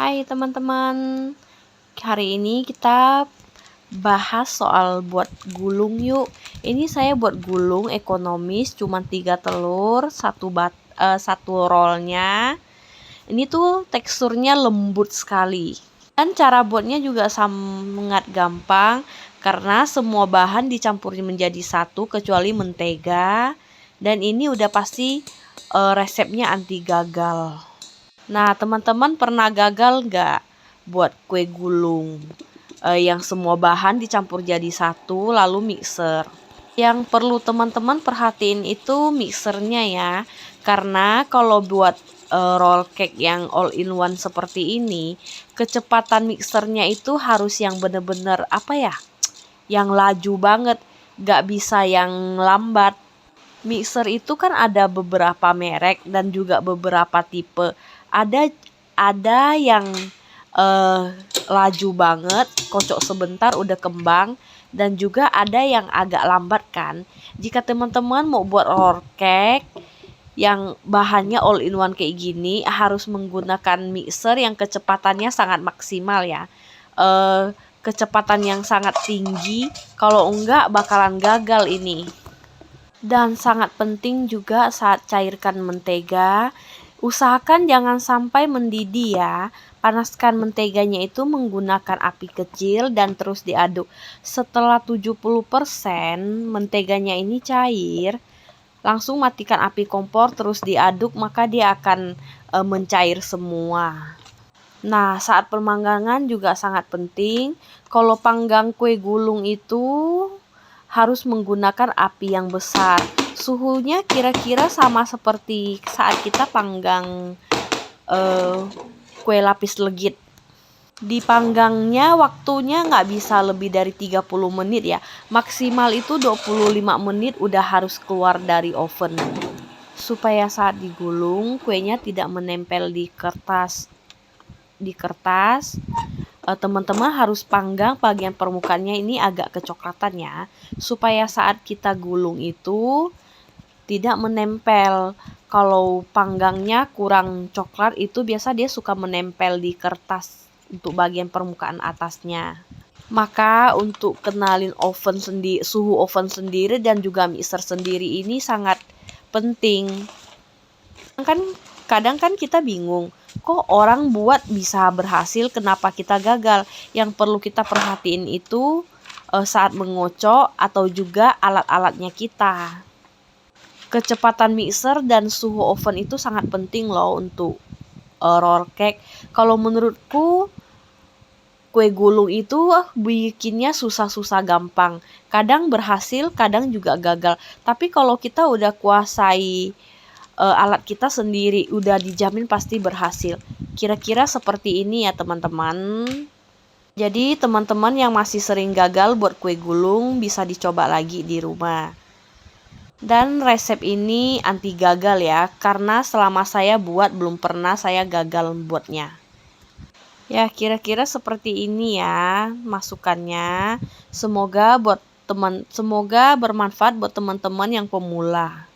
Hai teman-teman, hari ini kita bahas soal buat gulung yuk. Ini saya buat gulung ekonomis, cuma 3 telur, satu rollnya. Ini tuh teksturnya lembut sekali. Dan cara buatnya juga sangat gampang, karena semua bahan dicampur menjadi satu kecuali mentega. Dan ini udah pasti resepnya anti gagal. Nah, teman-teman pernah gagal nggak buat kue gulung yang semua bahan dicampur jadi satu lalu mixer? Yang perlu teman-teman perhatiin itu mixernya ya, karena kalau buat roll cake yang all in one seperti ini, kecepatan mixernya itu harus yang bener-bener yang laju banget, nggak bisa yang lambat. Mixer itu kan ada beberapa merek dan juga beberapa tipe. Ada yang laju banget, kocok sebentar udah kembang, dan juga ada yang agak lambat kan. Jika teman-teman mau buat roll cake yang bahannya all in one kayak gini, harus menggunakan mixer yang kecepatannya sangat maksimal ya. Kecepatan yang sangat tinggi, kalau enggak bakalan gagal ini. Dan sangat penting juga saat cairkan mentega, usahakan jangan sampai mendidih ya. Panaskan menteganya itu menggunakan api kecil dan terus diaduk. Setelah 70% menteganya ini cair, langsung matikan api kompor terus diaduk, maka dia akan mencair semua. Nah, saat pemanggangan juga sangat penting. Kalau panggang kue gulung itu harus menggunakan api yang besar. Suhunya kira-kira sama seperti saat kita panggang kue lapis legit. Dipanggangnya waktunya nggak bisa lebih dari 30 menit ya. Maksimal itu 25 menit udah harus keluar dari oven. Supaya saat digulung kuenya tidak menempel di kertas. Teman-teman harus panggang bagian permukaannya ini agak kecoklatan ya, supaya saat kita gulung itu tidak menempel. Kalau panggangnya kurang coklat itu biasa dia suka menempel di kertas untuk bagian permukaan atasnya. Maka untuk kenalin suhu oven sendiri dan juga mixer sendiri ini sangat penting. Kadang kan kita bingung, kok orang buat bisa berhasil, kenapa kita gagal? Yang perlu kita perhatiin itu saat mengocok atau juga alat-alatnya kita. Kecepatan mixer dan suhu oven itu sangat penting loh untuk roll cake. Kalau menurutku kue gulung itu bikinnya susah-susah gampang. Kadang berhasil, kadang juga gagal. Tapi kalau kita udah kuasai alat kita sendiri, udah dijamin pasti berhasil. Kira-kira seperti ini ya teman-teman. Jadi teman-teman yang masih sering gagal buat kue gulung bisa dicoba lagi di rumah. Dan resep ini anti gagal ya, karena selama saya buat belum pernah saya gagal buatnya. Ya kira-kira seperti ini ya masukannya. Semoga bermanfaat buat teman-teman yang pemula.